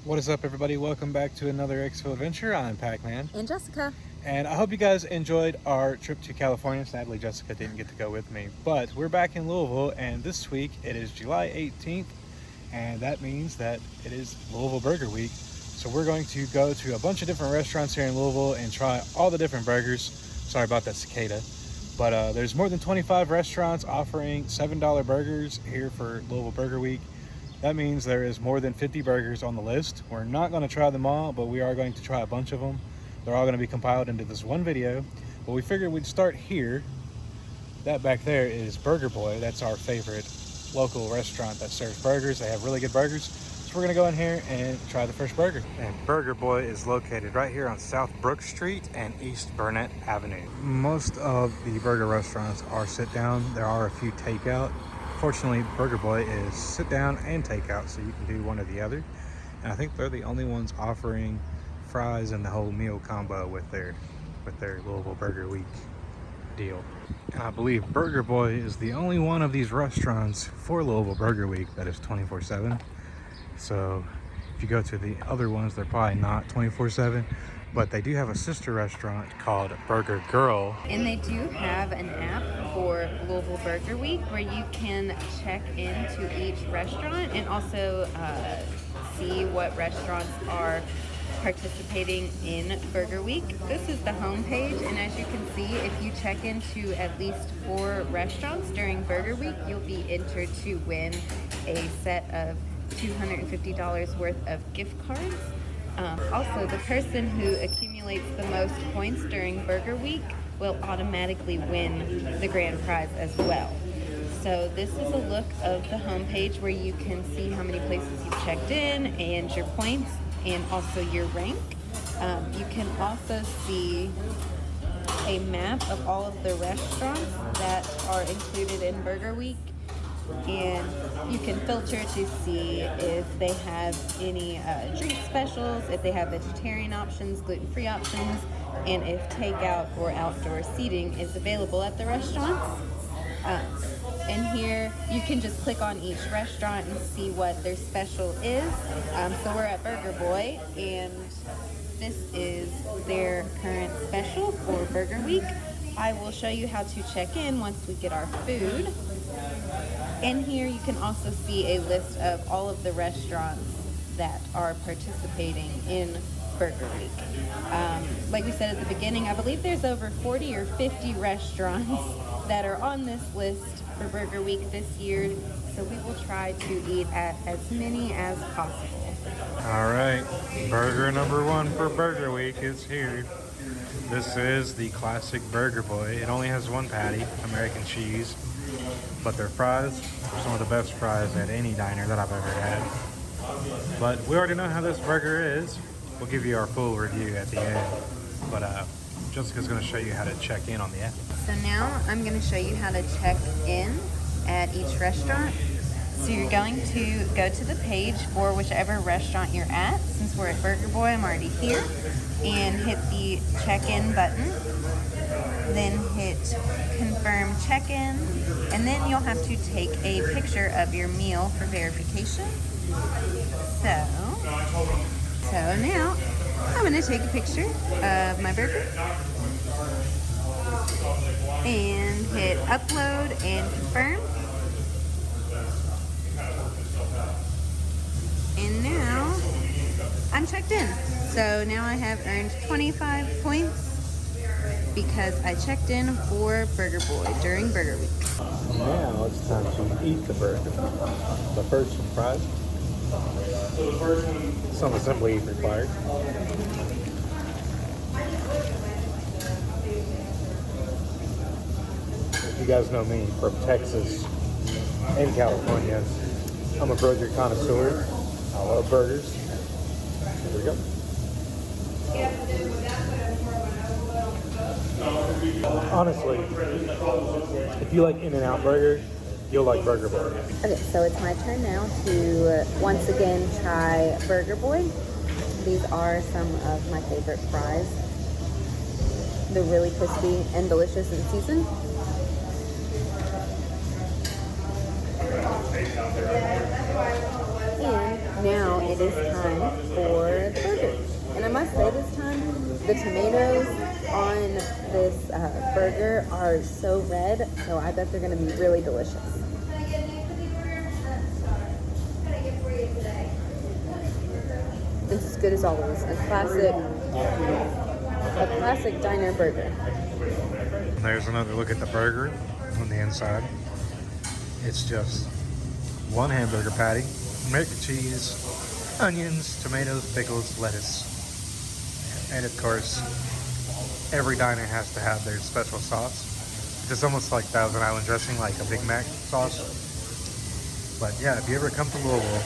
What is up, everybody? Welcome back to another X-Ville adventure. I'm Pac-Man. And Jessica. And I hope you guys enjoyed our trip to California. Sadly, Jessica didn't get to go with me. But we're back in Louisville, and this week it is July 18th. And that means that it is Louisville Burger Week. So we're going to go to a bunch of different restaurants here in Louisville and try all the different burgers. Sorry about that cicada. But there's more than 25 restaurants offering $7 burgers here for Louisville Burger Week. That means there is more than 50 burgers on the list. We're not going to try them all, but we are going to try a bunch of them. They're all going to be compiled into this one video. But we figured we'd start here. That back there is Burger Boy. That's our favorite local restaurant that serves burgers. They have really good burgers. So we're going to go in here and try the first burger. And Burger Boy is located right here on South Brook Street and East Burnett Avenue. Most of the burger restaurants are sit down. There are a few takeout. Fortunately, Burger Boy is sit down and takeout, so you can do one or the other. And I think they're the only ones offering fries and the whole meal combo with their Louisville Burger Week deal. And I believe Burger Boy is the only one of these restaurants for Louisville Burger Week that is 24/7. So if you go to the other ones, they're probably not 24/7. But they do have a sister restaurant called Burger Girl. And they do have an app for Louisville Burger Week where you can check into each restaurant and also see what restaurants are participating in Burger Week. This is the homepage, and as you can see, if you check into at least 4 restaurants during Burger Week, you'll be entered to win a set of $250 worth of gift cards. Also, the person who accumulates the most points during Burger Week will automatically win the grand prize as well. So this is a look of the homepage where you can see how many places you've checked in and your points and also your rank. You can also see a map of all of the restaurants that are included in Burger Week. And you can filter to see if they have any drink specials, if they have vegetarian options, gluten-free options, and if takeout or outdoor seating is available at the restaurants. And here you can just click on each restaurant and see what their special is. So we're at Burger Boy, and this is their current special for Burger Week. I will show you how to check in once we get our food. And here you can also see a list of all of the restaurants that are participating in Burger Week. Like we said at the beginning, I believe there's over 40 or 50 restaurants that are on this list for Burger Week this year. So we will try to eat at as many as possible. All right, burger number 1 for Burger Week is here. This is the classic Burger Boy. It only has 1 patty, American cheese. But their fries are some of the best fries at any diner that I've ever had. But we already know how this burger is. We'll give you our full review at the end. But Jessica's going to show you how to check in on the app. So now I'm going to show you how to check in at each restaurant. So you're going to go to the page for whichever restaurant you're at. Since we're at Burger Boy, I'm already here. And hit the check-in button. Then hit confirm check-in, and then you'll have to take a picture of your meal for verification. So now I'm going to take a picture of my burger and hit upload and confirm. And now I'm checked in. So now I have earned 25 points because I checked in for Burger Boy during Burger Week. Now it's time to eat the burger. But first, some fries. Some assembly required. You guys know me from Texas and California. I'm a burger connoisseur. I love burgers. Here we go. Honestly, if you like In-N-Out Burger, you'll like Burger Boy. Okay, so it's my turn now to once again try Burger Boy. These are some of my favorite fries. They're really crispy and delicious and seasoned. And now it is time for the burger. And I must say this time, the tomatoes on this burger are so red, so I bet they're going to be really delicious. It's as good as always. A classic diner burger. There's another look at the burger on the inside. It's just one hamburger patty, American cheese, onions, tomatoes, pickles, lettuce. And of course, every diner has to have their special sauce. It's almost like Thousand Island dressing, like a Big Mac sauce. But yeah, if you ever come to Louisville,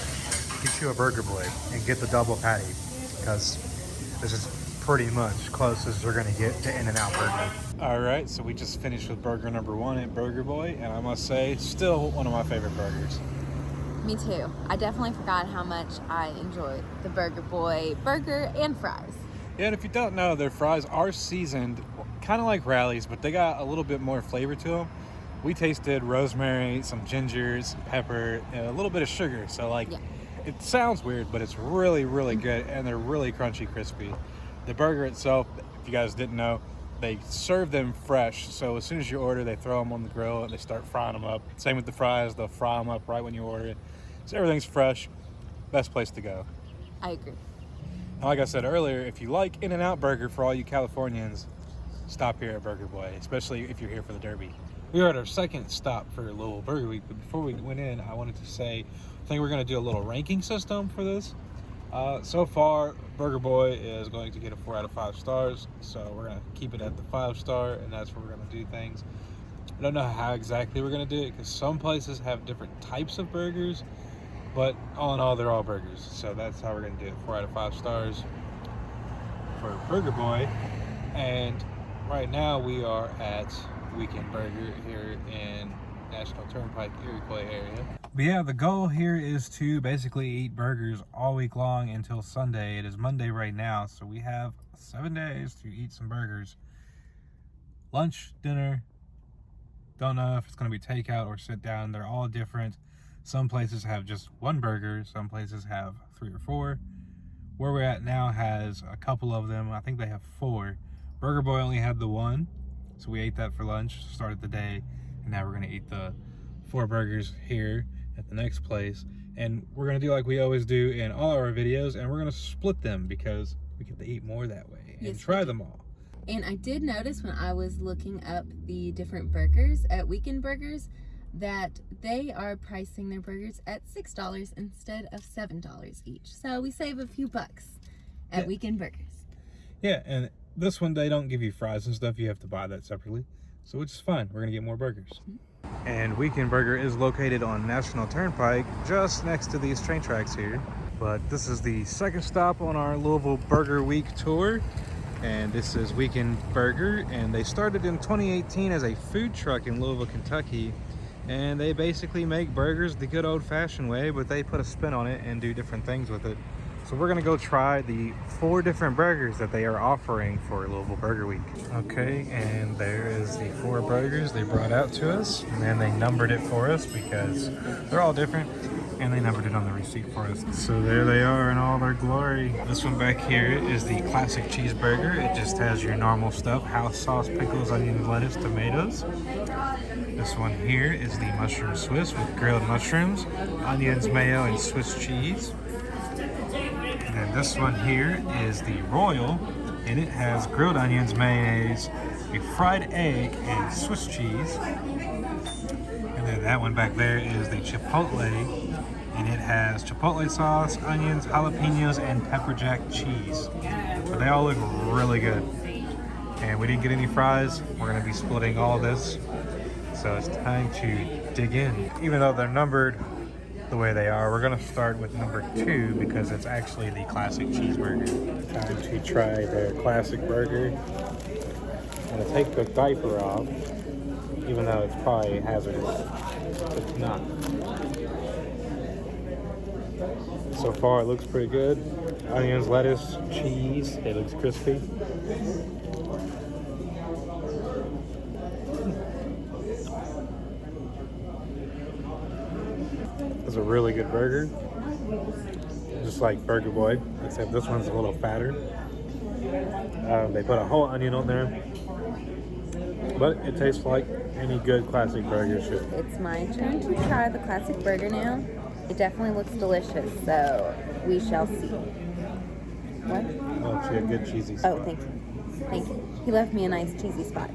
get you a Burger Boy and get the double patty, because this is pretty much close as you're gonna get to In-N-Out Burger. All right, so we just finished with burger number 1 at Burger Boy, and I must say, still one of my favorite burgers. Me too. I definitely forgot how much I enjoyed the Burger Boy burger and fries. Yeah, and if you don't know, their fries are seasoned, kind of like Rally's, but they got a little bit more flavor to them. We tasted rosemary, some ginger, some pepper, and a little bit of sugar. So like, It sounds weird, but it's really, really good, and they're really crunchy, crispy. The burger itself, if you guys didn't know, they serve them fresh. So as soon as you order, they throw them on the grill and they start frying them up. Same with the fries, they'll fry them up right when you order it. So everything's fresh. Best place to go. I agree. And like I said earlier, if you like In-N-Out Burger, for all you Californians, stop here at Burger Boy, especially if you're here for the Derby. We are at our second stop for Louisville Burger Week, but before we went in, I wanted to say, I think we're going to do a little ranking system for this. So far, Burger Boy is going to get a 4 out of 5 stars, so we're going to keep it at the 5-star, and that's where we're going to do things. I don't know how exactly we're going to do it, because some places have different types of burgers, but all in all, they're all burgers. So that's how we're going to do it, 4 out of 5 stars for Burger Boy. And right now we are at Weekend Burger here in National Turnpike, Iroquois area. But yeah, the goal here is to basically eat burgers all week long until Sunday. It is Monday right now, so we have 7 days to eat some burgers. Lunch, dinner, don't know if it's going to be takeout or sit down. They're all different. Some places have just one burger, some places have 3 or 4. Where we're at now has a couple of them. I think they have 4. Burger Boy only had the 1, so we ate that for lunch, started the day, and now we're going to eat the 4 burgers here at the next place. And we're going to do like we always do in all our videos, and we're going to split them because we get to eat more that way and try them all. And I did notice when I was looking up the different burgers at Weekend Burgers that they are pricing their burgers at $6 instead of $7 each. So we save a few bucks at Weekend Burgers. Yeah, and this one, they don't give you fries and stuff. You have to buy that separately. So which is fine. We're going to get more burgers. And Weekend Burger is located on National Turnpike, just next to these train tracks here. But this is the second stop on our Louisville Burger Week tour. And this is Weekend Burger. And they started in 2018 as a food truck in Louisville, Kentucky. And they basically make burgers the good old-fashioned way, but they put a spin on it and do different things with it. So we're gonna go try the 4 different burgers that they are offering for Louisville Burger Week. Okay, and there is the 4 burgers they brought out to us, and then they numbered it for us because they're all different, and they numbered it on the receipt for us. So there they are in all their glory. This one back here is the classic cheeseburger. It just has your normal stuff: house sauce, pickles, onions, lettuce, tomatoes. This one here is the mushroom Swiss with grilled mushrooms, onions, mayo, and Swiss cheese. And then this one here is the Royal, and it has grilled onions, mayonnaise, a fried egg, and Swiss cheese. And then that one back there is the Chipotle, and it has chipotle sauce, onions, jalapenos, and pepper jack cheese. So they all look really good. And we didn't get any fries. We're gonna be splitting all of this. So it's time to dig in. Even though they're numbered the way they are, we're gonna start with number 2 because it's actually the classic cheeseburger. Time to try their classic burger. I'm gonna take the diaper off, even though it's probably hazardous. It's not. So far it looks pretty good. Onions, lettuce, cheese, it looks crispy. It's a really good burger. just like Burger Boy, except this one's a little fatter. They put a whole onion on there, but it tastes like any good classic burger should. It's my turn to try the classic burger now. It definitely looks delicious, so we shall see. What? Oh, she had good cheesy spot. Oh, thank you. Thank you. He left me a nice cheesy spot.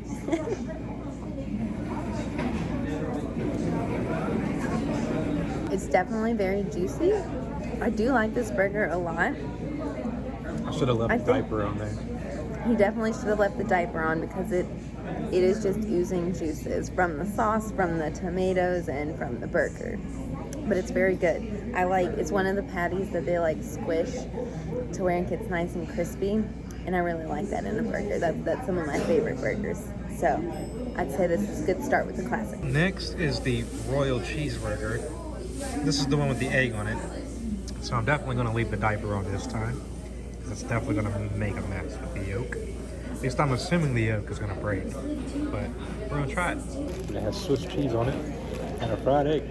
It's definitely very juicy. I do like this burger a lot. I should have left the diaper on there. He definitely should have left the diaper on because it is just oozing juices from the sauce, from the tomatoes, and from the burger. But it's very good. It's one of the patties that they like squish to where it gets nice and crispy, and I really like that in a burger. That's some of my favorite burgers. So I'd say this is a good start with the classic. Next is the Royal Cheeseburger. This is the one with the egg on it. So I'm definitely going to leave the diaper on this time. It's definitely going to make a mess with the yolk. At least I'm assuming the yolk is going to break. But we're going to try it. It has Swiss cheese on it and a fried egg.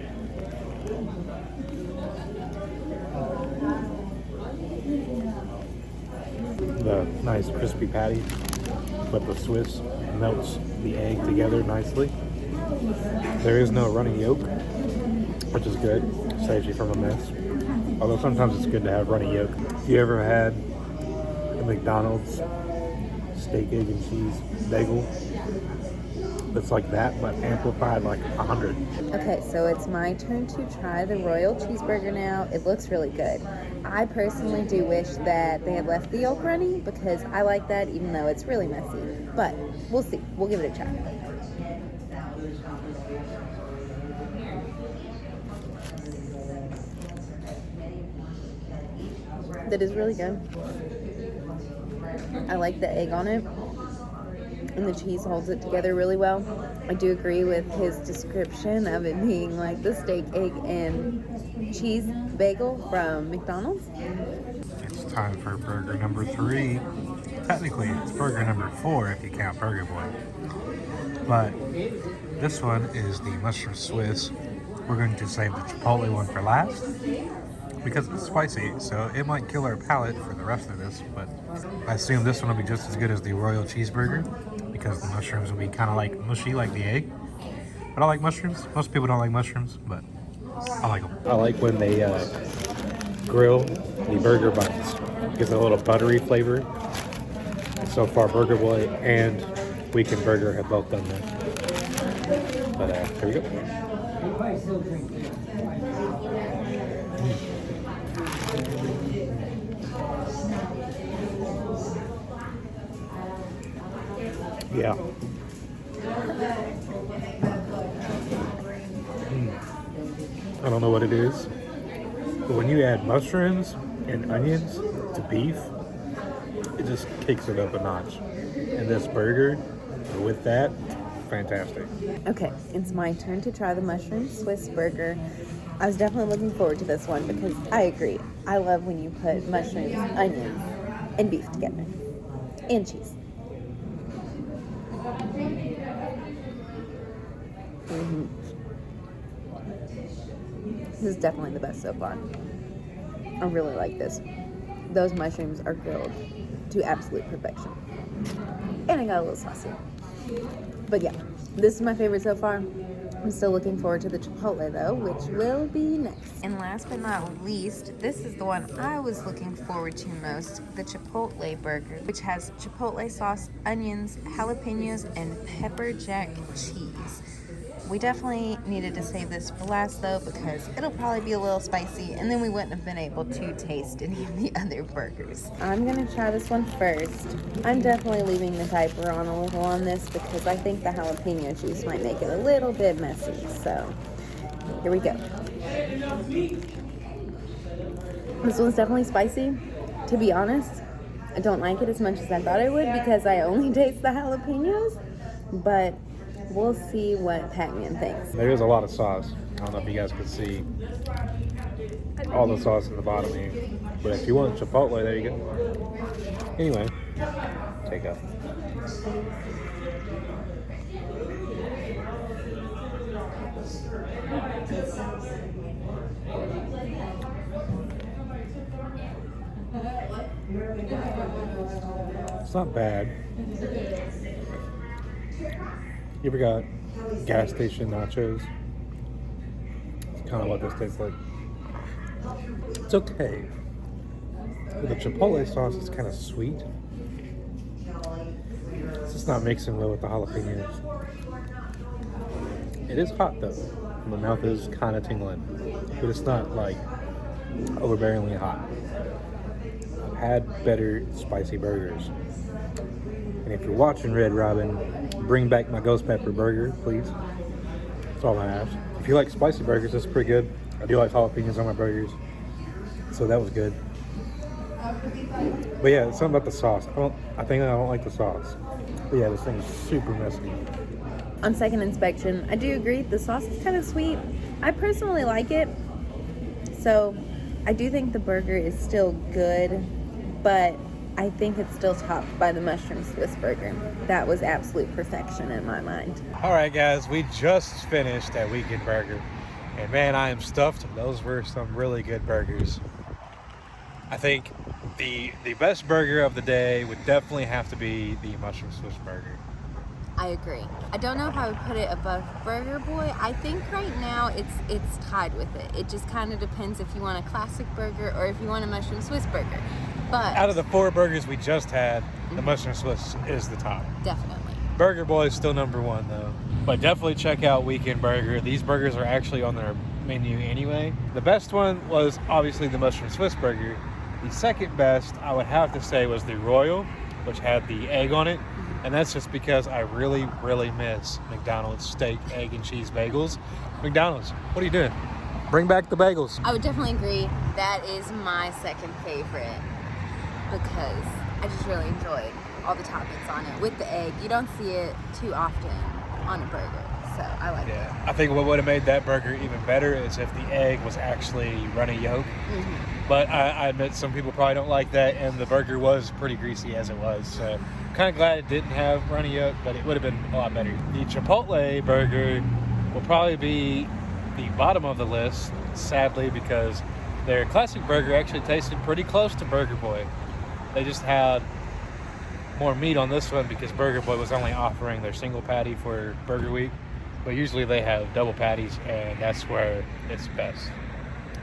The nice crispy patty, but the Swiss melts the egg together nicely. There is no runny yolk, which is good. Saves you from a mess. Although sometimes it's good to have runny yolk. If you ever had a McDonald's steak, egg, and cheese bagel, it's like that, but amplified like 100. Okay, so it's my turn to try the Royal Cheeseburger now. It looks really good. I personally do wish that they had left the yolk runny because I like that even though it's really messy. But we'll see. We'll give it a try. That is really good. I like the egg on it. And the cheese holds it together really well. I do agree with his description of it being like the steak, egg, and cheese bagel from McDonald's. It's time for burger number 3. Technically, it's burger number 4 if you count Burger Boy. But this one is the mushroom Swiss. We're going to save the Chipotle one for last because it's spicy, so it might kill our palate for the rest of this. But I assume this one will be just as good as the Royal Cheeseburger, because the mushrooms will be kind of like mushy like the egg. But I like mushrooms. Most people don't like mushrooms, but I like them. I like when they grill the burger buns. It gives it a little buttery flavor. And so far, Burger Boy and Weekend Burger have both done that. But here we go. Yeah. I don't know what it is, but when you add mushrooms and onions to beef, it just kicks it up a notch. And this burger, with that, fantastic. Okay, it's my turn to try the mushroom Swiss burger. I was definitely looking forward to this one because I agree. I love when you put mushrooms, onions, and beef together. And cheese. Mm-hmm. This is definitely the best so far. I really like this. Those mushrooms are grilled to absolute perfection. And I got a little saucy. But yeah, this is my favorite so far. I'm still looking forward to the Chipotle though, which will be next. And last but not least, this is the one I was looking forward to most, the Chipotle burger, which has Chipotle sauce, onions, jalapenos, and pepper jack cheese. We definitely needed to save this for last though because it'll probably be a little spicy and then we wouldn't have been able to taste any of the other burgers. I'm gonna try this one first. I'm definitely leaving the diaper on a little on this because I think the jalapeno juice might make it a little bit messy. So here we go. This one's definitely spicy. To be honest, I don't like it as much as I thought I would because I only taste the jalapenos, but we'll see what Pac-Man thinks. There is a lot of sauce. I don't know if you guys can see all the sauce in the bottom here. But if you want Chipotle, there you go. Anyway, take up. It's not bad. You ever got gas station nachos? It's kind of what this tastes like. It's okay. The chipotle sauce is kind of sweet. It's just not mixing well with the jalapenos. It is hot though. My mouth is kind of tingling, but it's not like overbearingly hot. I've had better spicy burgers. And if you're watching Red Robin, bring back my ghost pepper burger, please. That's all I ask. If you like spicy burgers, that's pretty good. I do like jalapenos on my burgers, so that was good. But yeah, it's something about the sauce. I think I don't like the sauce. But yeah, this thing is super messy. On second inspection, I do agree the sauce is kind of sweet. I personally like it, so I do think the burger is still good, but I think it's still topped by the mushroom Swiss burger. That was absolute perfection in my mind. All right, guys, we just finished that weekend burger, and man, I am stuffed. Those were some really good burgers. I think the best burger of the day would definitely have to be the mushroom Swiss burger. I agree. I don't know if I would put it above Burger Boy. I think right now it's tied with it. It just kind of depends if you want a classic burger or if you want a mushroom Swiss burger. But out of the 4 burgers we just had, the mushroom Swiss is the top. Definitely. Burger Boy is still number 1 though. But definitely check out Weekend Burger. These burgers are actually on their menu anyway. The best one was obviously the mushroom Swiss burger. The second best, I would have to say, was the Royal, which had the egg on it. And that's just because I really, really miss McDonald's steak, egg, and cheese bagels. McDonald's, what are you doing? Bring back the bagels. I would definitely agree. That is my second favorite because I just really enjoyed all the toppings on it. With the egg, you don't see it too often on a burger, so I like it. I think what would have made that burger even better is if the egg was actually runny yolk. But I admit some people probably don't like that, and the burger was pretty greasy as it was. So kind of glad it didn't have runny yolk, but it would have been a lot better. The Chipotle burger will probably be the bottom of the list, sadly, because their classic burger actually tasted pretty close to Burger Boy. They just had more meat on this one because Burger Boy was only offering their single patty for Burger Week, but usually they have double patties, and that's where it's best.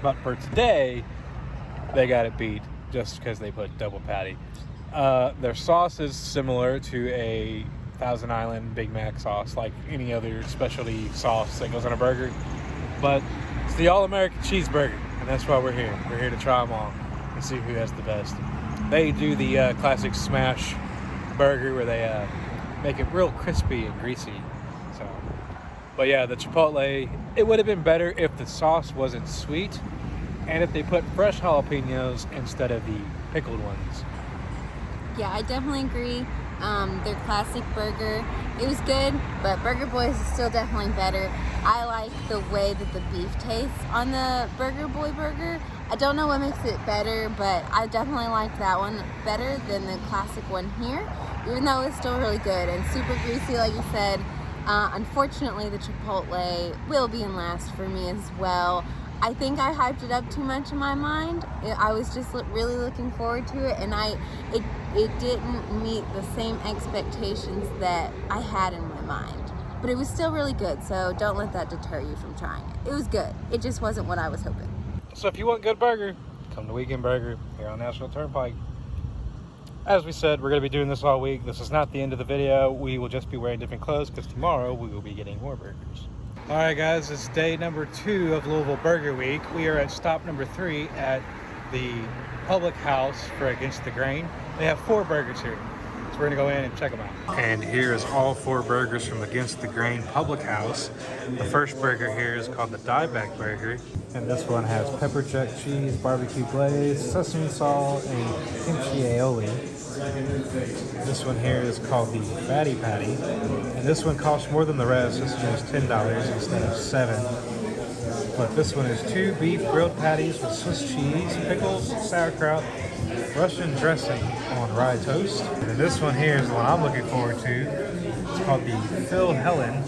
But for today, they got it beat just because they put double patty. Their sauce is similar to a Thousand Island Big Mac sauce, like any other specialty sauce that goes on a burger. But it's the all-American cheeseburger, and that's why we're here. We're here to try them all and see who has the best. They do the classic smash burger where they make it real crispy and greasy. So, but yeah, the Chipotle, it would have been better if the sauce wasn't sweet and if they put fresh jalapenos instead of the pickled ones. Yeah, I definitely agree. Their classic burger, it was good, but Burger Boy's is still definitely better. I like the way that the beef tastes on the Burger Boy burger. I don't know what makes it better, but I definitely like that one better than the classic one here, even though it's still really good and super greasy, like you said. Unfortunately, the Chipotle will be in last for me as well. I think I hyped it up too much in my mind. I was just really looking forward to it, and it didn't meet the same expectations that I had in my mind. But it was still really good, so don't let that deter you from trying it. It was good. It just wasn't what I was hoping. So if you want good burger, come to Weekend Burger here on National Turnpike. As we said, we're going to be doing this all week. This is not the end of the video. We will just be wearing different clothes because tomorrow we will be getting more burgers. All right, guys, it's day number 2 of Louisville Burger Week. We are at stop number 3 at the public house for Against the Grain. They have 4 burgers here, so we're gonna go in and check them out. And here is all 4 burgers from Against the Grain public house. The first burger here is called the Dieback Burger, and this one has pepper jack cheese, barbecue glaze, sesame salt, and kimchi aioli. This one here is called the Fatty Patty, and this one costs more than the rest. This one is $10 instead of $7. But this one is 2 beef grilled patties with Swiss cheese, pickles, sauerkraut, Russian dressing on rye toast. And then this one here is the one I'm looking forward to. It's called the Phil Helen,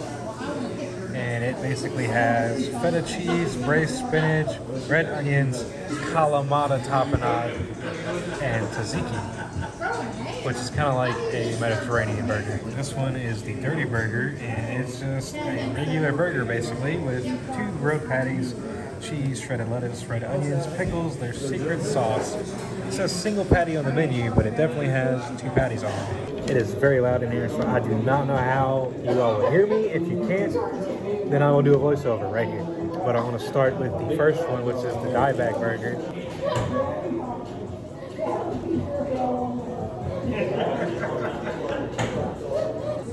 and it basically has feta cheese, braised spinach, red onions, Kalamata tapenade and tzatziki, which is kind of like a Mediterranean burger. This one is the Dirty Burger, and it's just a regular burger basically with 2 grilled patties, cheese, shredded lettuce, shredded onions, pickles, their secret sauce. It says single patty on the menu, but it definitely has 2 patties on it. It is very loud in here, so I do not know how you all will hear me. If you can't, then I will do a voiceover right here. But I want to start with the first one, which is the dieback burger.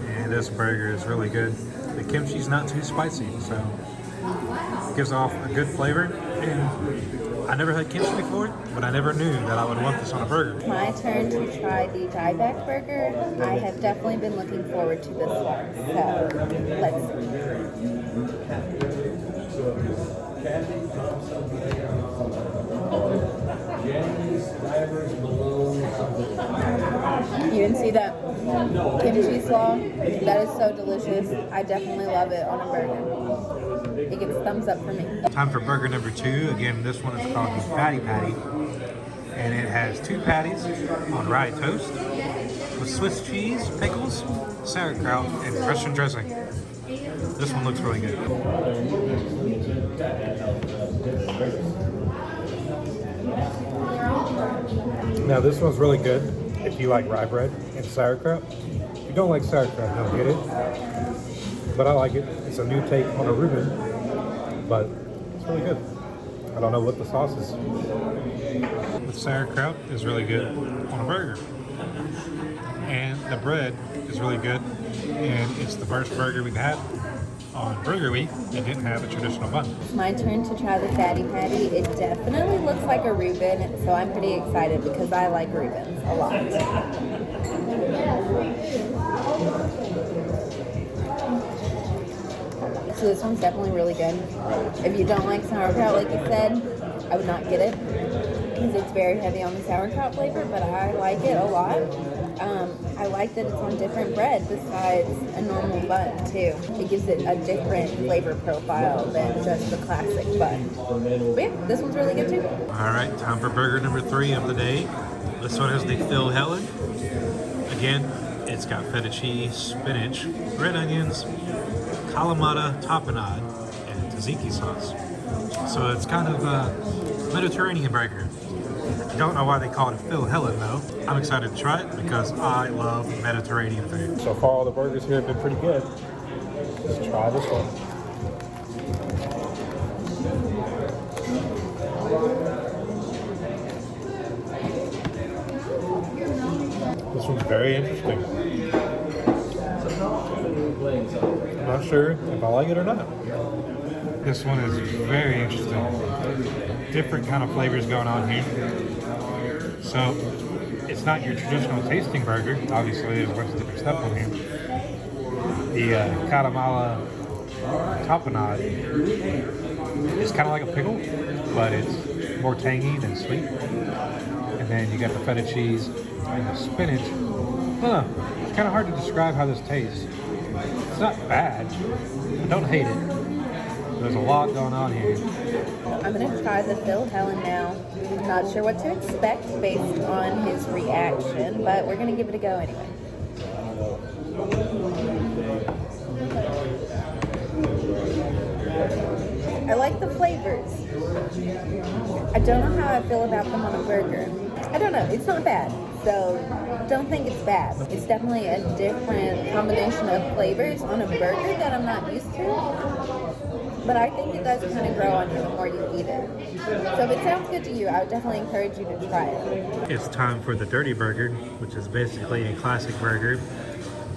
And this burger is really good. The kimchi's not too spicy, so it gives off a good flavor. And I never had kimchi before, but I never knew that I would want this on a burger. My turn to try the dieback burger. I have definitely been looking forward to this one, so let's see. You can see that kimchi slaw. That is so delicious. I definitely love it on a burger. It gets thumbs up for me. Time for burger number 2. Again, this one is called the Fatty Patty. And it has 2 patties on rye toast with Swiss cheese, pickles, sauerkraut, and Russian dressing. This one looks really good. Now this one's really good if you like rye bread and sauerkraut. If you don't like sauerkraut, don't get it. But I like it. It's a new take on a Reuben, but it's really good. I don't know what the sauce is. The sauerkraut is really good on a burger. And the bread is really good. And it's the first burger we've had on Burger Week that didn't have a traditional bun. It's my turn to try the Fatty Patty. It definitely looks like a Reuben, so I'm pretty excited because I like Reubens a lot. So this one's definitely really good. If you don't like sauerkraut, like you said, I would not get it because it's very heavy on the sauerkraut flavor, but I like it a lot. I like that it's on different bread besides a normal bun too. It gives it a different flavor profile than just the classic bun. But yeah, this one's really good too. All right, time for burger number 3 of the day. This one is the Phil Helen. Again, it's got feta cheese, spinach, red onions, Kalamata tapenade, and tzatziki sauce. So it's kind of a Mediterranean burger. I don't know why they call it Phil Helen though. I'm excited to try it because I love Mediterranean food. So far all the burgers here have been pretty good. Let's try this one. This one's very interesting. I'm not sure if I like it or not. This one is very interesting. Different kind of flavors going on here. So it's not your traditional tasting burger. Obviously, there's a bunch of different stuff on here. The Kalamata tapenade is kind of like a pickle, but it's more tangy than sweet. And then you got the feta cheese and the spinach. It's kind of hard to describe how this tastes. It's not bad. I don't hate it. There's a lot going on here. I'm going to try the Phil Helen now. Not sure what to expect based on his reaction, but we're going to give it a go anyway. I like the flavors. I don't know how I feel about them on a burger. I don't know. It's not bad. So don't think it's bad. It's definitely a different combination of flavors on a burger that I'm not used to. But I think it does kind of grow on you the more you eat it. So if it sounds good to you, I would definitely encourage you to try it. It's time for the Dirty Burger, which is basically a classic burger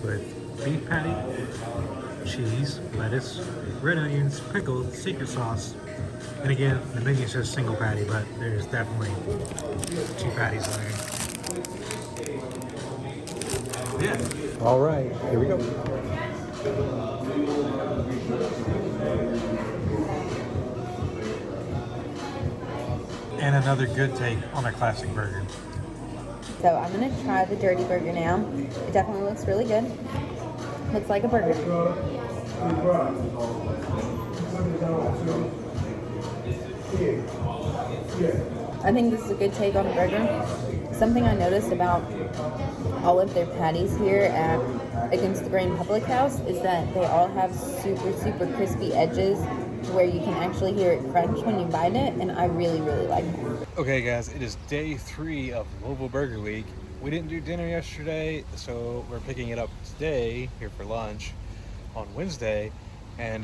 with beef patty, cheese, lettuce, red onions, pickles, secret sauce. And again, the menu says single patty, but there's definitely 2 patties in there. Yeah. All right, here we go. And another good take on a classic burger. So I'm going to try the Dirty Burger now. It definitely looks really good. Looks like a burger. I think this is a good take on a burger. Something I noticed about all of their patties here at Against the Grain Public House is that they all have super crispy edges where you can actually hear it crunch when you bite it, and I really like it. Okay guys, it is day 3 of Louisville Burger Week. We didn't do dinner yesterday, so we're picking it up today here for lunch on Wednesday. And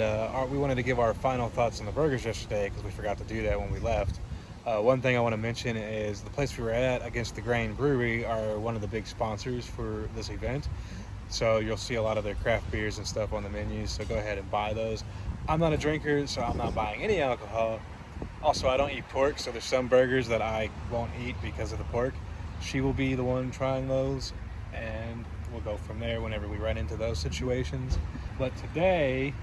we wanted to give our final thoughts on the burgers yesterday because we forgot to do that when we left. One thing I want to mention is the place we were at, Against the Grain Brewery, are one of the big sponsors for this event. So you'll see a lot of their craft beers and stuff on the menu, so go ahead and buy those. I'm not a drinker, so I'm not buying any alcohol. Also, I don't eat pork, so there's some burgers that I won't eat because of the pork. She will be the one trying those, and we'll go from there whenever we run into those situations. But today,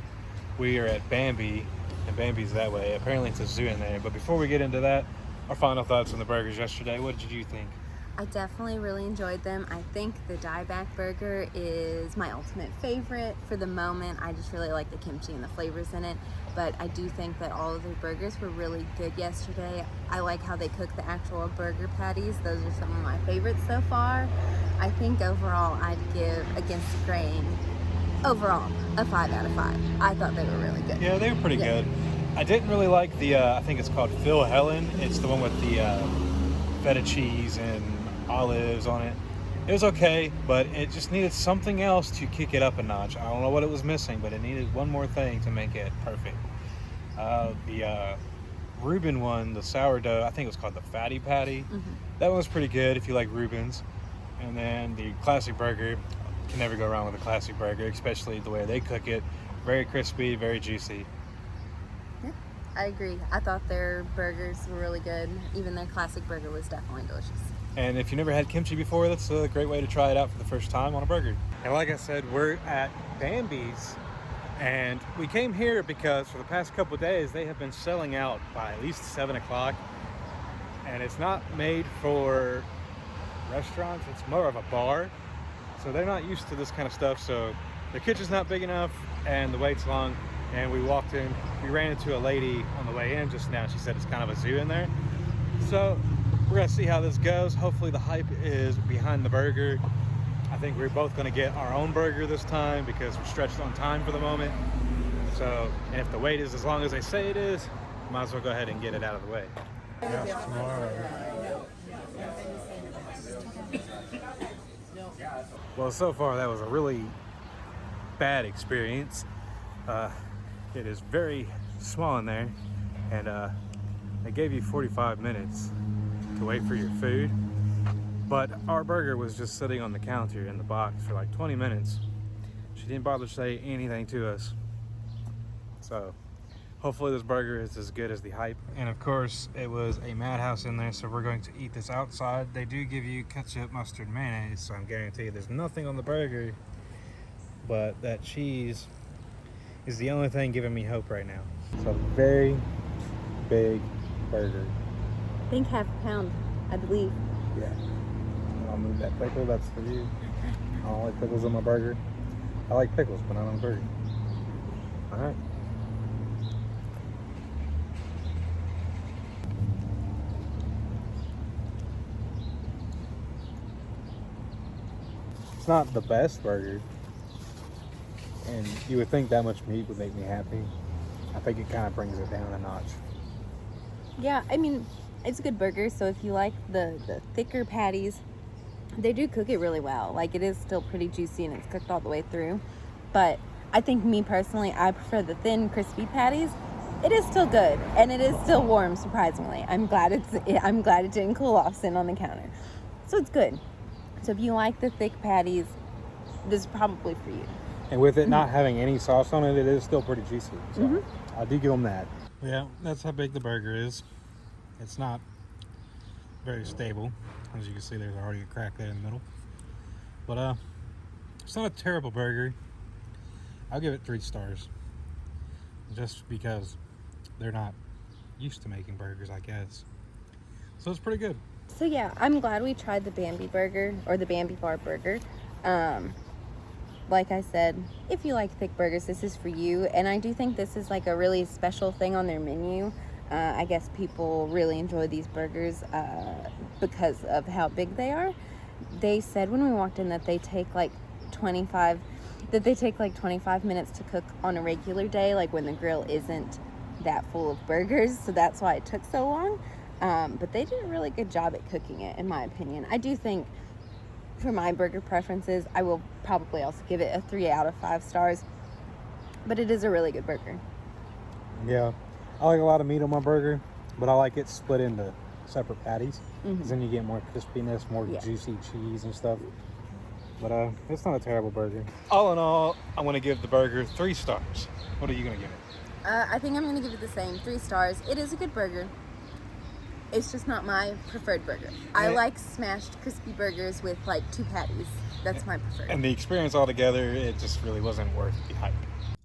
we are at Bambi, and Bambi's that way. Apparently it's a zoo in there. But before we get into that, our final thoughts on the burgers yesterday. What did you think? I definitely really enjoyed them. I think the dieback burger is my ultimate favorite for the moment. I just really like the kimchi and the flavors in it. But I do think that all of their burgers were really good yesterday. I like how they cook the actual burger patties. Those are some of my favorites so far. I think overall I'd give Against the Grain overall a 5 out of 5. I thought they were really good. Yeah, they were pretty good. I didn't really like the, I think it's called Phil Helen. It's the one with the feta cheese and olives on it. It was okay, but it just needed something else to kick it up a notch. I don't know what it was missing, but it needed one more thing to make it perfect. The Reuben one, the sourdough, I think it was called the Fatty Patty. That one was pretty good if you like Reubens. And then the classic burger, can never go wrong with a classic burger, especially the way they cook it. Very crispy, very juicy. Yeah, I agree. I thought their burgers were really good. Even their classic burger was definitely delicious. And if you never had kimchi before, that's a great way to try it out for the first time on a burger. And like I said, we're at Bambi's, and we came here because for the past couple of days, they have been selling out by at least 7 o'clock. And it's not made for restaurants, it's more of a bar. So they're not used to this kind of stuff. So the kitchen's not big enough and the wait's long. And we walked in, we ran into a lady on the way in just now. She said it's kind of a zoo in there. So we're gonna see how this goes. Hopefully the hype is behind the burger. I think we're both gonna get our own burger this time because we're stretched on time for the moment. So, and if the wait is as long as they say it is, might as well go ahead and get it out of the way. Yes, tomorrow. Well, so far that was a really bad experience. It is very small in there, and they gave you 45 minutes to wait for your food, but our burger was just sitting on the counter in the box for like 20 minutes. She didn't bother to say anything to us. So hopefully this burger is as good as the hype. And of course it was a madhouse in there, so we're going to eat this outside. They do give you ketchup, mustard, mayonnaise, so I'm guaranteed there's nothing on the burger, but that cheese is the only thing giving me hope right now. It's a very big burger. I think half a pound, I believe. Yeah. I'll move that pickle, that's for you. I don't like pickles on my burger. I like pickles, but not on a burger. All right. It's not the best burger, and you would think that much meat would make me happy. I think it kind of brings it down a notch. Yeah, I mean, it's a good burger, so if you like the thicker patties, they do cook it really well. Like, it is still pretty juicy and it's cooked all the way through. But I think, me personally, I prefer the thin, crispy patties. It is still good, and it is still warm, surprisingly. I'm glad it didn't cool off sitting on the counter. So it's good. So if you like the thick patties, this is probably for you. And with it not having any sauce on it, it is still pretty juicy. So I do give them that. Yeah, that's how big the burger is. It's not very stable. As you can see, there's already a crack there in the middle. But it's not a terrible burger. I'll give it 3 stars. Just because they're not used to making burgers, I guess. So it's pretty good. So yeah, I'm glad we tried the Bambi burger, or the Bambi bar burger. Like I said, if you like thick burgers, this is for you. And I do think this is like a really special thing on their menu. I guess people really enjoy these burgers because of how big they are. They said when we walked in that they take like 25 minutes to cook on a regular day, like when the grill isn't that full of burgers, so that's why it took so long. But they did a really good job at cooking it, in my opinion. I do think for my burger preferences, I will probably also give it a 3 out of 5 stars, but it is a really good burger. Yeah, I like a lot of meat on my burger, but I like it split into separate patties, because then you get more crispiness, more juicy cheese and stuff. But it's not a terrible burger. All in all, I want to give the burger 3 stars. What are you gonna give it? I think I'm gonna give it the same, 3 stars. It is a good burger. It's just not my preferred burger. I like smashed crispy burgers with like 2 patties. That's my preferred. And the experience altogether, it just really wasn't worth the hype.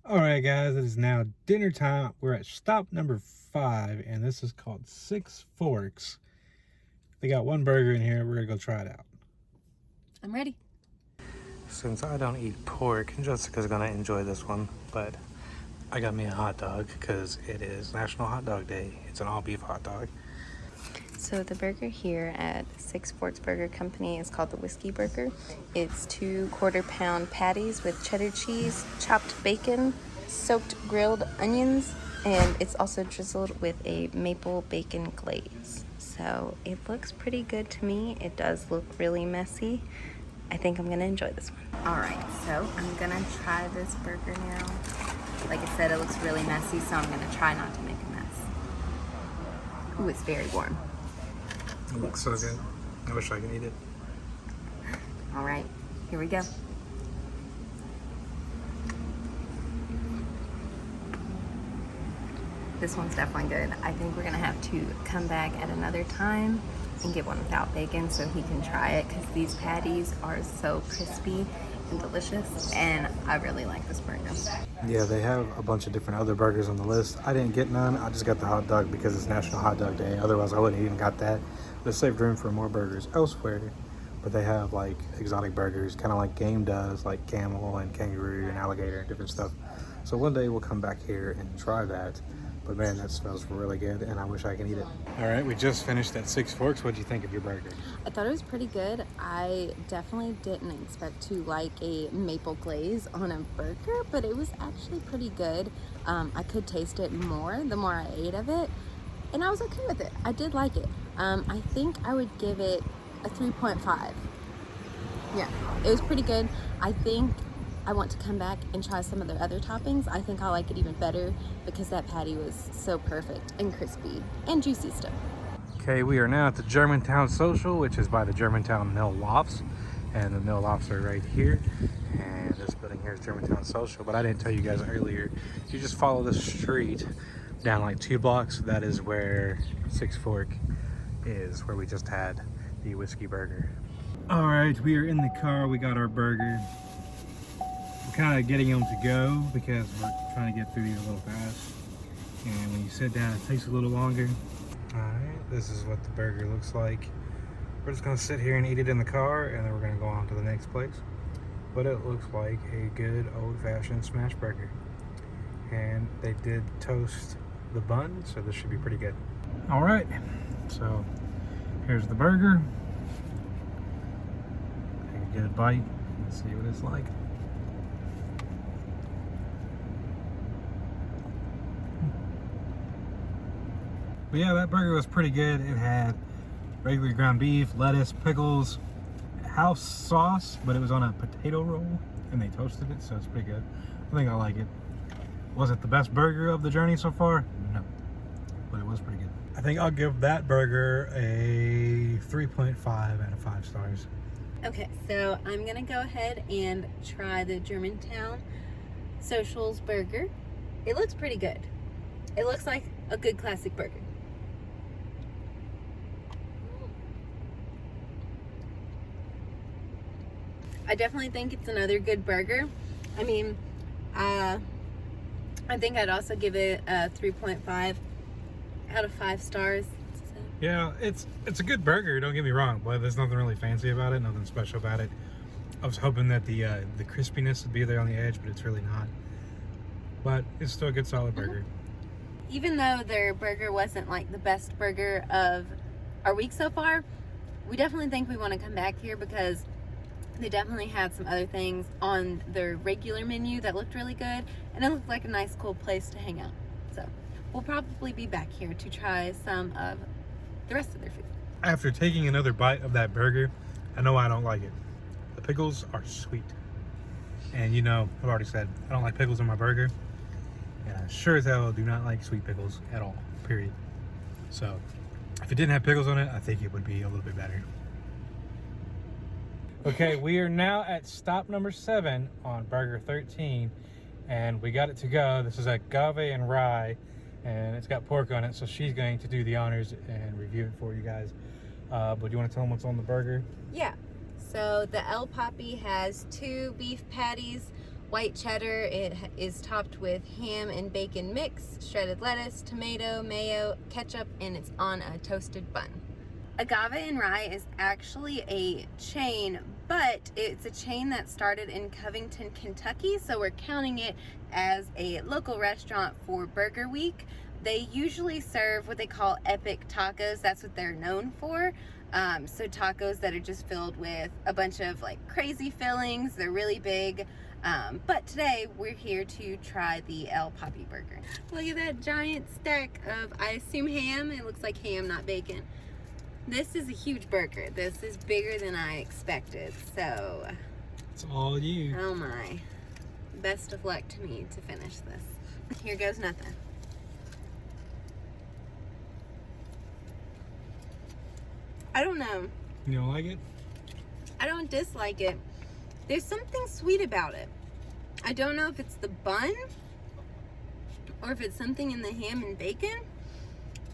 All right, guys, it is now dinner time. We're at stop number 5, and this is called Six Forks. They got 1 burger in here. We're gonna go try it out. I'm ready. Since I don't eat pork, Jessica's gonna enjoy this one, but I got me a hot dog because it is National Hot Dog Day. It's an all-beef hot dog. So the burger here at Six Forks Burger Company is called the Whiskey Burger. It's 2 quarter-pound patties with cheddar cheese, chopped bacon, soaked grilled onions, and it's also drizzled with a maple bacon glaze. So it looks pretty good to me. It does look really messy. I think I'm gonna enjoy this one. All right, so I'm gonna try this burger now. Like I said, it looks really messy, so I'm gonna try not to make a mess. Ooh, it's very warm. It looks so good. I wish I could eat it. All right, here we go. This one's definitely good. I think we're gonna have to come back at another time and get one without bacon so he can try it, because these patties are so crispy and delicious, and I really like this burger. Yeah, they have a bunch of different other burgers on the list. I didn't get none. I just got the hot dog because it's National Hot Dog Day. Otherwise, I wouldn't have even got that. But it saved room for more burgers elsewhere. But they have like exotic burgers, kind of like Game does, like camel and kangaroo and alligator and different stuff. So one day we'll come back here and try that. But man, that smells really good, and I wish I could eat it. All right, we just finished at Six Forks. What'd you think of your burger? I thought it was pretty good. I definitely didn't expect to like a maple glaze on a burger, but it was actually pretty good. I could taste it more the more I ate of it, and I was okay with it. I did like it. I think I would give it a 3.5. Yeah, it was pretty good. I think I want to come back and try some of their other toppings. I think I'll like it even better because that patty was so perfect and crispy and juicy still. Okay, we are now at the Germantown Social, which is by the Germantown Mill Lofts. And the Mill Lofts are right here. And this building here is Germantown Social. But I didn't tell you guys earlier, if you just follow the street down like 2 blocks, that is where Six Fork is, where we just had the Whiskey Burger. All right, we are in the car. We got our burger. We're kind of getting them to go because we're trying to get through these a little fast. And when you sit down, it takes a little longer. All right, this is what the burger looks like. We're just gonna sit here and eat it in the car, and then we're gonna go on to the next place. But it looks like a good old-fashioned smash burger. And they did toast the bun, so this should be pretty good. All right, so here's the burger. Take a good bite and see what it's like. But yeah, that burger was pretty good. It had regular ground beef, lettuce, pickles, house sauce, but it was on a potato roll, and they toasted it, so it's pretty good. I think I like it. Was it the best burger of the journey so far? No, but it was pretty good. I think I'll give that burger a 3.5 out of 5 stars. Okay, so I'm gonna go ahead and try the Germantown Socials burger. It looks pretty good. It looks like a good classic burger. I definitely think it's another good burger. I mean, I think I'd also give it a 3.5 out of 5 stars. So. Yeah, it's a good burger, don't get me wrong, but there's nothing really fancy about it, nothing special about it. I was hoping that the crispiness would be there on the edge, but it's really not. But it's still a good solid burger. even though their burger wasn't like the best burger of our week so far, we definitely think we want to come back here because they definitely had some other things on their regular menu that looked really good, and it looked like a nice, cool place to hang out. So we'll probably be back here to try some of the rest of their food. After taking another bite of that burger, I know I don't like it. The pickles are sweet. And you know, I've already said, I don't like pickles in my burger. And I sure as hell do not like sweet pickles at all, period. So, if it didn't have pickles on it, I think it would be a little bit better. Okay, we are now at stop number 7 on Burger 13. And we got it to go. This is agave and rye. And it's got pork on it, so she's going to do the honors and review it for you guys. But do you want to tell them what's on the burger? Yeah. So the El Papi has 2 beef patties, white cheddar. It is topped with ham and bacon mix, shredded lettuce, tomato, mayo, ketchup, and it's on a toasted bun. Agave and Rye is actually a chain, but it's a chain that started in Covington, Kentucky, so we're counting it as a local restaurant for Burger Week. They usually serve what they call epic tacos. That's what they're known for. So tacos that are just filled with a bunch of like crazy fillings. They're really big. But today we're here to try the El Papi burger. Look at that giant stack of, I assume, ham. It looks like ham, not bacon. This is a huge burger. This is bigger than I expected. So It's all you. oh my. Best of luck to me to finish this. Here goes nothing. I don't know. You don't like it? I don't dislike it. There's something sweet about it. I don't know if it's the bun or if it's something in the ham and bacon.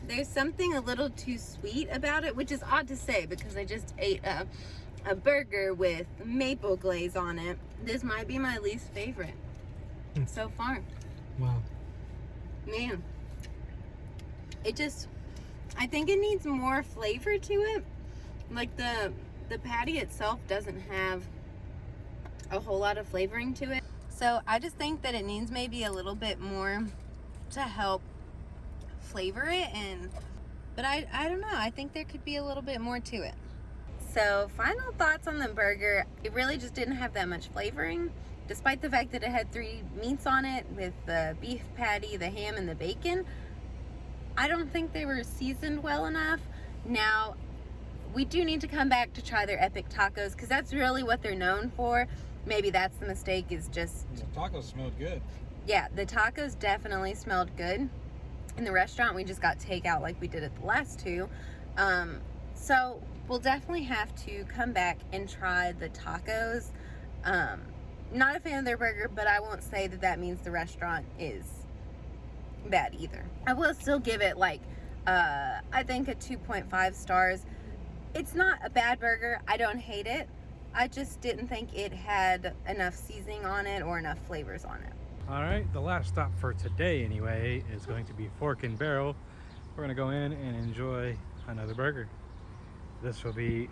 There's something a little too sweet about it, which is odd to say because I just ate a burger with maple glaze on it. This might be my least favorite so far. Wow. Man, I think it needs more flavor to it. Like the patty itself doesn't have a whole lot of flavoring to it. So I just think that it needs maybe a little bit more to help flavor it, but I don't know. I think there could be a little bit more to it. So final thoughts on the burger. It really just didn't have that much flavoring, despite the fact that it had 3 meats on it with the beef patty, the ham, and the bacon. I don't think they were seasoned well enough. Now, we do need to come back to try their epic tacos because that's really what they're known for. Maybe that's the mistake, is just... The tacos smelled good. Yeah, the tacos definitely smelled good. In the restaurant, we just got takeout like we did at the last 2. So we'll definitely have to come back and try the tacos. Not a fan of their burger, but I won't say that that means the restaurant is bad either. I will still give it like I think a 2.5 stars. It's not a bad burger. I don't hate it. I just didn't think it had enough seasoning on it or enough flavors on it. All right, the last stop for today anyway is going to be Fork and Barrel. We're gonna go in and enjoy another burger. This will be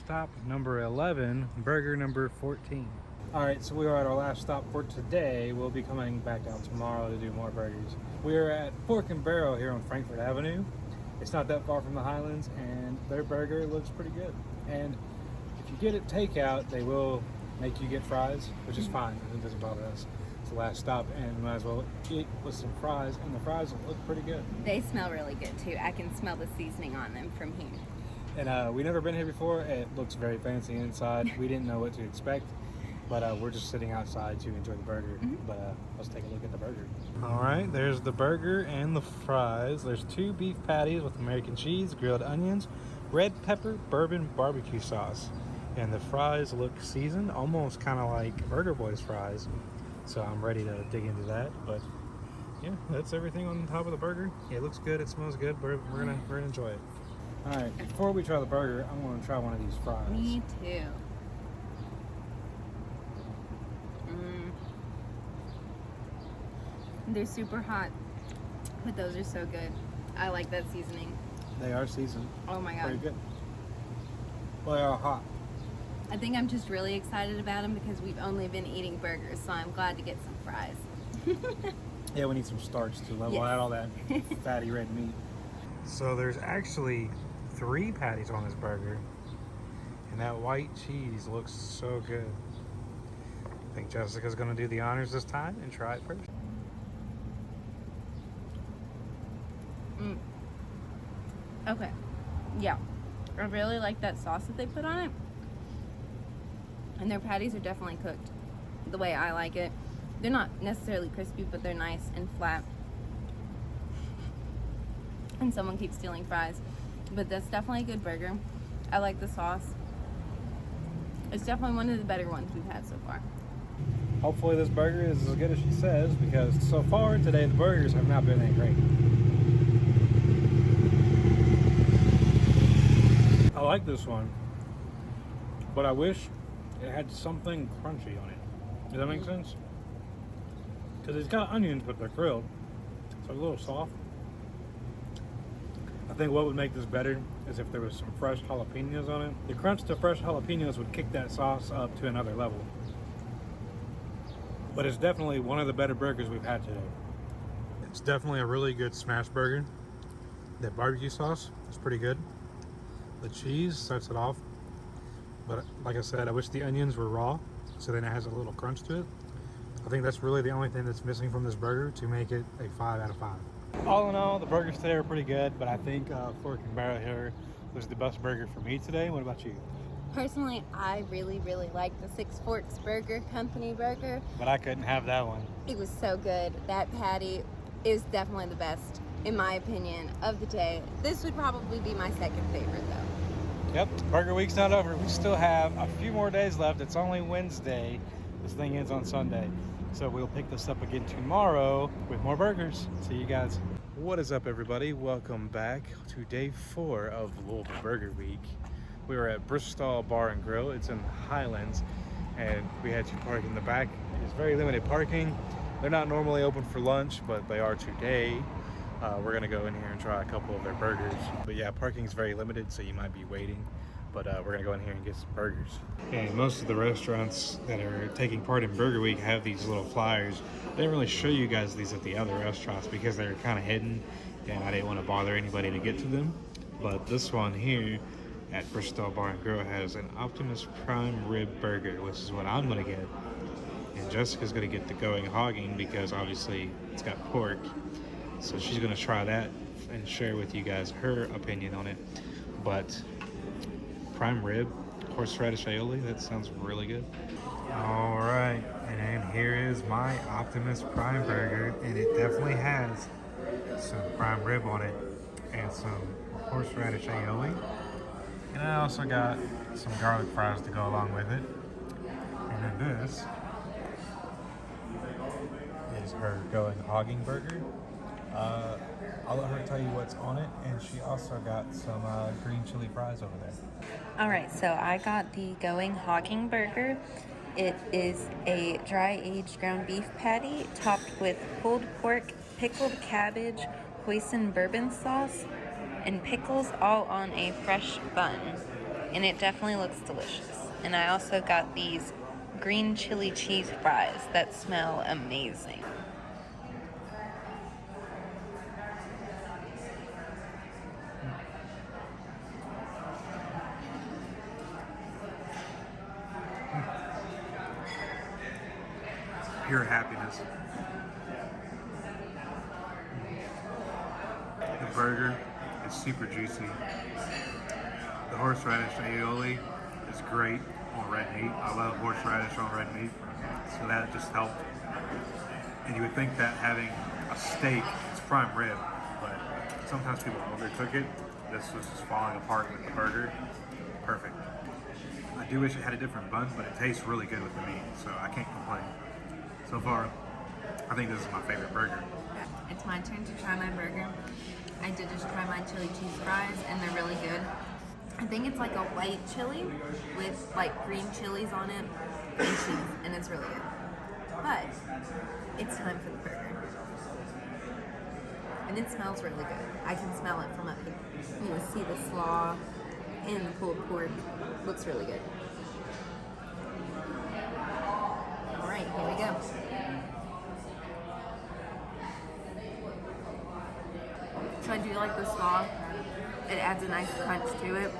stop number 11, burger number 14. All right, so we are at our last stop for today. We'll be coming back out tomorrow to do more burgers. We are at Fork and Barrel here on Frankfort Avenue. It's not that far from the Highlands, and their burger looks pretty good. And if you get it takeout, they will make you get fries, which is fine. It doesn't bother us. It's the last stop, and we might as well eat with some fries, and the fries will look pretty good. They smell really good too. I can smell the seasoning on them from here. And we've never been here before. It looks very fancy inside. We didn't know what to expect, but we're just sitting outside to enjoy the burger. But let's take a look at the burger. All right, there's the burger and the fries. There's 2 beef patties with American cheese, grilled onions, red pepper, bourbon barbecue sauce. And the fries look seasoned, almost kind of like Burger Boy's fries. So I'm ready to dig into that. But yeah, that's everything on top of the burger. It looks good, it smells good. We're gonna enjoy it. All right, before we try the burger, I'm gonna try one of these fries. Me too. They're super hot, but those are so good. I like that seasoning. They are seasoned. Oh my god. Pretty good. Well, they are hot. I think I'm just really excited about them because we've only been eating burgers, so I'm glad to get some fries. Yeah, we need some starch to level out all that fatty red meat. So there's actually 3 patties on this burger. And that white cheese looks so good. I think Jessica's gonna do the honors this time and try it first. Okay. Yeah. I really like that sauce that they put on it. And their patties are definitely cooked the way I like it. They're not necessarily crispy, but they're nice and flat. And someone keeps stealing fries. But that's definitely a good burger. I like the sauce. It's definitely one of the better ones we've had so far. Hopefully this burger is as good as she says, because so far today the burgers have not been that great. I like this one, but I wish it had something crunchy on it. Does that make sense? Because it's got onions, but they're grilled, so a little soft. I think what would make this better is if there was some fresh jalapenos on it. The crunch to fresh jalapenos would kick that sauce up to another level. But it's definitely one of the better burgers we've had today. It's definitely a really good smash burger. That barbecue sauce is pretty good. The cheese sets it off. But like I said, I wish the onions were raw, so then it has a little crunch to it. I think that's really the only thing that's missing from this burger to make it a 5 out of 5. All in all, the burgers today are pretty good, but I think Fork and Barrel here was the best burger for me today. What about you? Personally, I really like the Six Forks Burger Company burger. But I couldn't have that one. It was so good. That patty is definitely the best, in my opinion, of the day. This would probably be my second favorite, though. Yep, Burger Week's not over. We still have a few more days left. It's only Wednesday. This thing ends on Sunday. So we'll pick this up again tomorrow with more burgers. See you guys. What is up, everybody? Welcome back to day 4 of Louisville Burger Week. We were at Bristol Bar and Grill. It's in Highlands, and we had to park in the back. It's very limited parking. They're not normally open for lunch, but they are today. We're gonna go in here and try a couple of their burgers. But yeah, parking is very limited, so you might be waiting. But we're gonna go in here and get some burgers. And most of the restaurants that are taking part in Burger Week have these little flyers. They didn't really show you guys these at the other restaurants because they're kind of hidden, and I didn't want to bother anybody to get to them. But this one here at Bristol Bar and Grill has an Optimus Prime Rib Burger, which is what I'm gonna get. And Jessica's gonna get the Going Hogging because obviously it's got pork. So she's gonna try that and share with you guys her opinion on it. But prime rib, horseradish aioli, that sounds really good. All right, and here is my Optimus Prime Burger, and it definitely has some prime rib on it and some horseradish aioli. And I also got some garlic fries to go along with it. And then this is her Going Hogging Burger. I'll let her tell you what's on it, and she also got some green chili fries over there. All right, so I got the Going Hogging Burger. It is a dry-aged ground beef patty topped with pulled pork, pickled cabbage, hoisin bourbon sauce, and pickles, all on a fresh bun. And it definitely looks delicious. And I also got these green chili cheese fries that smell amazing. Pure happiness. The burger is super juicy. The horseradish aioli is great on red meat. I love horseradish on red meat, so that just helped. And you would think that having a steak, it's prime rib, but sometimes people overcook it. This was just falling apart with the burger. Perfect. I do wish it had a different bun, but it tastes really good with the meat, so I can't complain. So far, I think this is my favorite burger. It's my turn to try my burger. I did just try my chili cheese fries, and they're really good. I think it's like a white chili with like green chilies on it and cheese, and it's really good. But it's time for the burger. And it smells really good. I can smell it from up here. You will see the slaw and the pulled pork. Looks really good. All right, here we go. do like the slaw. It adds a nice crunch to it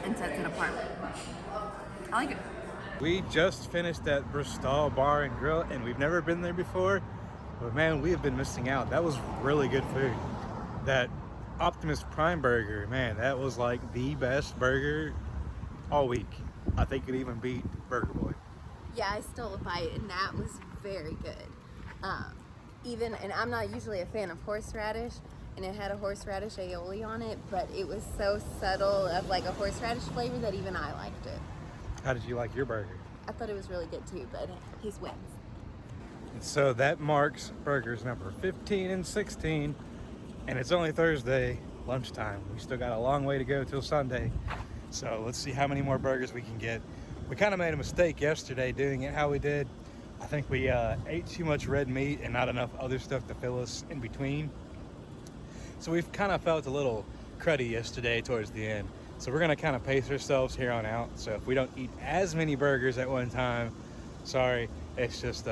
and sets it apart. I like it. We just finished at Bristol Bar and Grill, and we've never been there before, but man, we have been missing out. That was really good food. That Optimus Prime burger, man, that was like the best burger all week. I think it even beat Burger Boy. Yeah, I stole a bite, and that was very good. And I'm not usually a fan of horseradish, and it had a horseradish aioli on it, but it was so subtle of like a horseradish flavor that even I liked it. How did you like your burger? I thought it was really good too, but his wins. So that marks burgers number 15 and 16, and it's only Thursday lunchtime. We still got a long way to go till Sunday, so let's see how many more burgers we can get. We kind of made a mistake yesterday doing it how we did. I think we ate too much red meat and not enough other stuff to fill us in between, so we've kind of felt a little cruddy yesterday towards the end. So we're gonna kind of pace ourselves here on out. So if we don't eat as many burgers at one time, sorry, it's just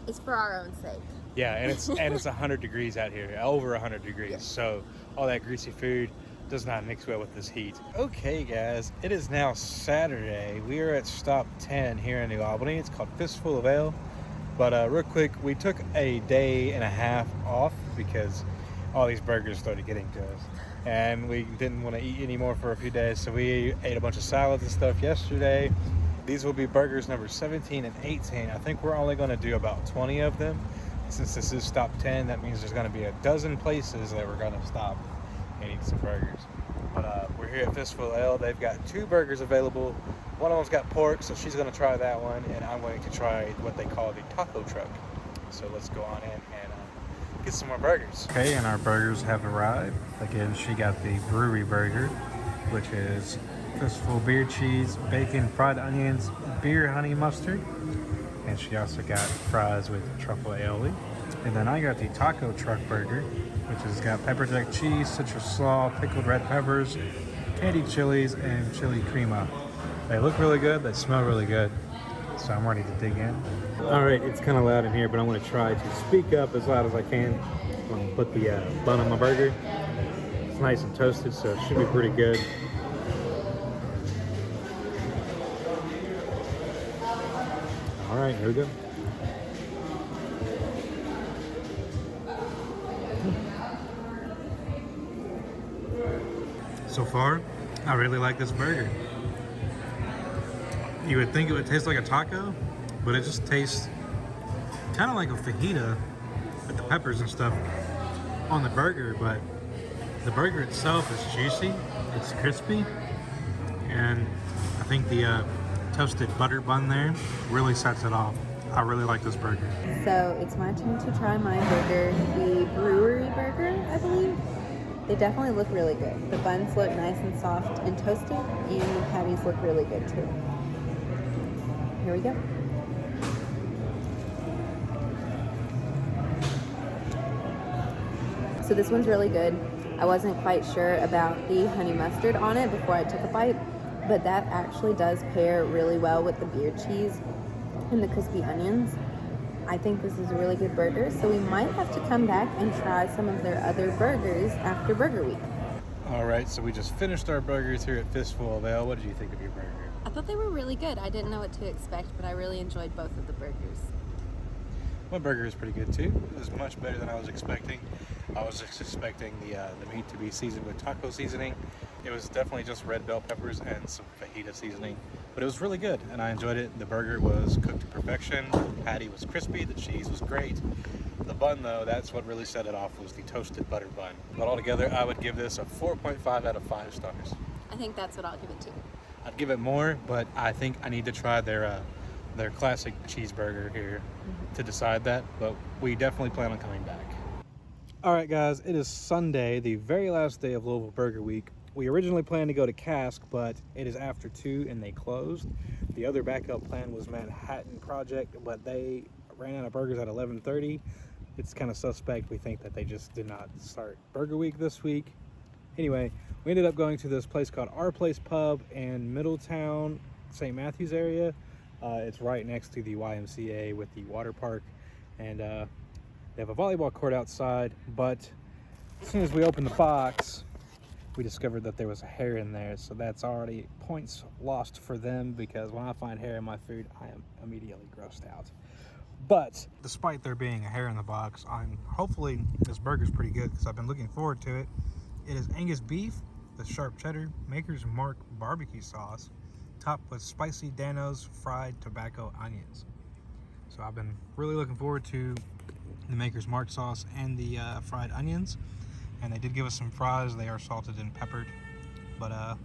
it's for our own sake. yeah, and it's 100 degrees out here, over 100 degrees. Yeah. So all that greasy food does not mix well with this heat. Okay guys, it is now Saturday. We are at stop 10 here in New Albany. It's called Fistful of Ale. But real quick, we took a day and a half off because all these burgers started getting to us, and we didn't want to eat anymore for a few days, so we ate a bunch of salads and stuff yesterday. These will be burgers number 17 and 18. I think we're only going to do about 20 of them. Since this is stop 10, that means there's going to be a dozen places that we're going to stop and eat some burgers. But we're here at Fistful Ale. They've got 2 burgers available. One of them's got pork, so she's going to try that one, and I'm going to try what they call the taco truck. So let's go on in and get some more burgers. Okay, and our burgers have arrived. Again, she got the brewery burger, which is Fistful beer cheese, bacon, fried onions, beer honey mustard, and she also got fries with truffle aioli. And then I got the taco truck burger, which has got pepper jack cheese, citrus slaw, pickled red peppers, candied chilies, and chili crema. They look really good, they smell really good, so I'm ready to dig in. All right, it's kind of loud in here, but I'm going to try to speak up as loud as I can. I'm going to put the bun on my burger. It's nice and toasted, so it should be pretty good. All right, here we go. So far, I really like this burger. You would think it would taste like a taco, but it just tastes kind of like a fajita with the peppers and stuff on the burger, but the burger itself is juicy, it's crispy, and I think the toasted butter bun there really sets it off. I really like this burger. So it's my turn to try my burger, the brewery burger, I believe. They definitely look really good. The buns look nice and soft and toasted, and the patties look really good too. Here we go. So this one's really good. I wasn't quite sure about the honey mustard on it before I took a bite, but that actually does pair really well with the beer cheese and the crispy onions. I think this is a really good burger, so we might have to come back and try some of their other burgers after Burger Week. All right, so we just finished our burgers here at Fistful of Ale. What did you think of your burger? I thought they were really good. I didn't know what to expect, but I really enjoyed both of the burgers. My burger is pretty good too. It was much better than I was expecting. I was just expecting the meat to be seasoned with taco seasoning. It was definitely just red bell peppers and some fajita seasoning, but it was really good and I enjoyed it. The burger was cooked to perfection. The patty was crispy. The cheese was great. The bun though, that's what really set it off, was the toasted butter bun. But altogether, I would give this a 4.5 out of 5 stars. I think that's what I'll give it to. I'd give it more, but I think I need to try their classic cheeseburger here to decide that, but we definitely plan on coming back. All right, guys, it is Sunday, the very last day of Louisville Burger Week. We originally planned to go to Cask, but it is after 2 and they closed. The other backup plan was Manhattan Project, but they ran out of burgers at 11:30. It's kind of suspect. We think that they just did not start Burger Week this week. Anyway, we ended up going to this place called Our Place Pub in Middletown, St. Matthews area. It's right next to the YMCA with the water park, and they have a volleyball court outside, but As soon as we opened the box, we discovered that there was a hair in there, so that's already points lost for them, because when I find hair in my food, I am immediately grossed out. But despite there being a hair in the box, hopefully this burger's pretty good, because I've been looking forward to it. It is Angus beef with sharp cheddar, Maker's Mark barbecue sauce, topped with spicy Dano's fried tobacco onions. So I've been really looking forward to the Maker's Mark sauce and the fried onions. And they did give us some fries. They are salted and peppered, but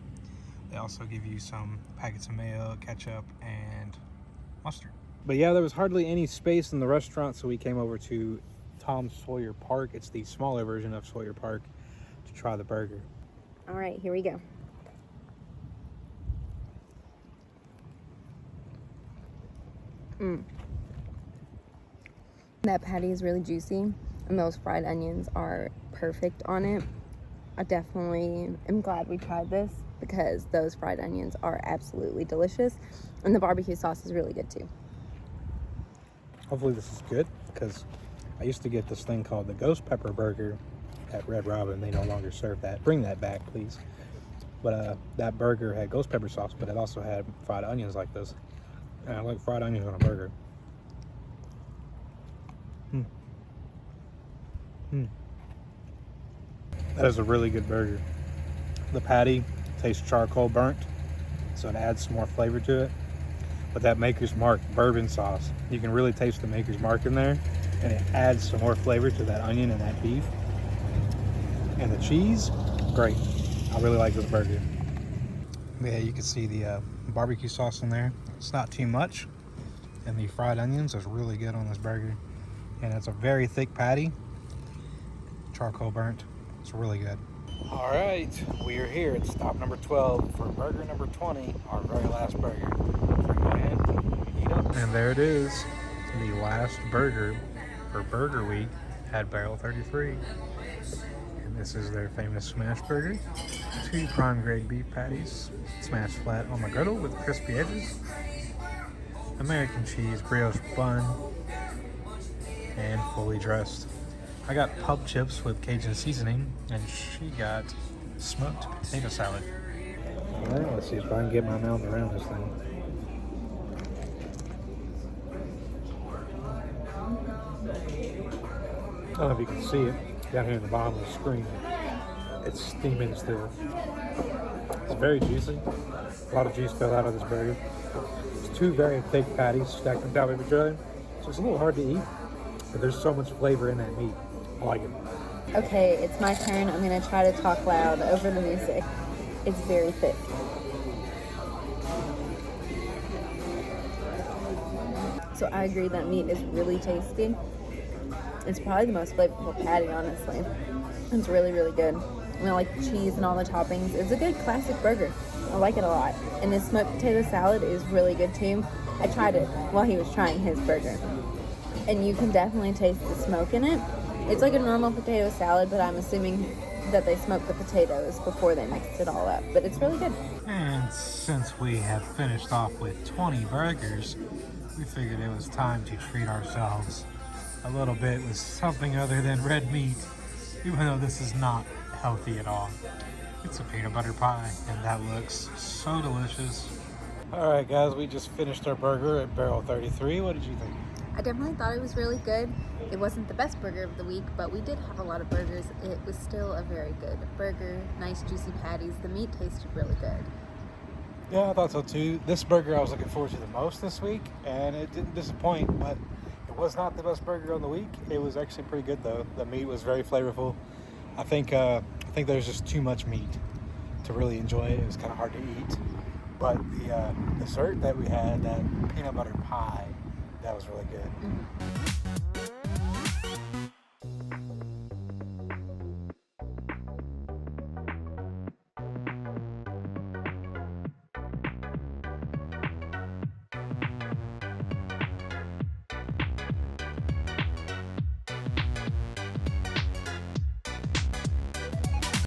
they also give you some packets of mayo, ketchup, and mustard. But yeah, there was hardly any space in the restaurant, so we came over to Tom Sawyer Park. It's the smaller version of Sawyer Park, to try the burger. All right, here we go. That patty is really juicy, and those fried onions are perfect on it. I definitely am glad we tried this, because those fried onions are absolutely delicious, and the barbecue sauce is really good too. Hopefully this is good, because I used to get this thing called the Ghost Pepper Burger at Red Robin. They no longer serve that. Bring that back, please. But that burger had ghost pepper sauce, but it also had fried onions like this. And I like fried onions on a burger. That is a really good burger. The patty tastes charcoal burnt, so it adds some more flavor to it. But that Maker's Mark bourbon sauce, you can really taste the Maker's Mark in there, and it adds some more flavor to that onion and that beef. And the cheese, great. I really like this burger. Yeah, you can see the barbecue sauce in there. It's not too much, and the fried onions is really good on this burger. And it's a very thick patty, charcoal burnt. It's really good. All right, we are here at stop number 12 for burger number 20, our very last burger. And there it is, the last burger for Burger Week at Barrel 33. And this is their famous smash burger. 2 prime grade beef patties, smashed flat on the griddle with crispy edges, American cheese brioche bun, and fully dressed. I got pub chips with Cajun seasoning, and she got smoked potato salad. All right, let's see if I can get my mouth around this thing. I don't know if you can see it down here in the bottom of the screen. It's steaming still. It's very juicy. A lot of juice fell out of this burger. It's 2 very thick patties stacked on top of each other, so it's a little hard to eat, but there's so much flavor in that meat. I like it. Okay, it's my turn. I'm gonna try to talk loud over the music. It's very thick. So I agree that meat is really tasty. It's probably the most flavorful patty, honestly. It's really, really good. And I like the cheese and all the toppings. It's a good classic burger. I like it a lot. And his smoked potato salad is really good too. I tried it while he was trying his burger. And you can definitely taste the smoke in it. It's like a normal potato salad, but I'm assuming that they smoked the potatoes before they mixed it all up. But it's really good. And since we have finished off with 20 burgers, we figured it was time to treat ourselves a little bit with something other than red meat, even though this is not healthy at all. It's a peanut butter pie, and that looks so delicious. All right, guys, we just finished our burger at Barrel 33. What did you think? I definitely thought it was really good. It wasn't the best burger of the week, but we did have a lot of burgers. It was still a very good burger. Nice juicy patties. The meat tasted really good. Yeah, I thought so too. This burger I was looking forward to the most this week, and it didn't disappoint, but it was not the best burger on the week. It was actually pretty good though. The meat was very flavorful. I think there's just too much meat to really enjoy it. It was kind of hard to eat. But the dessert that we had, that peanut butter pie, that was really good.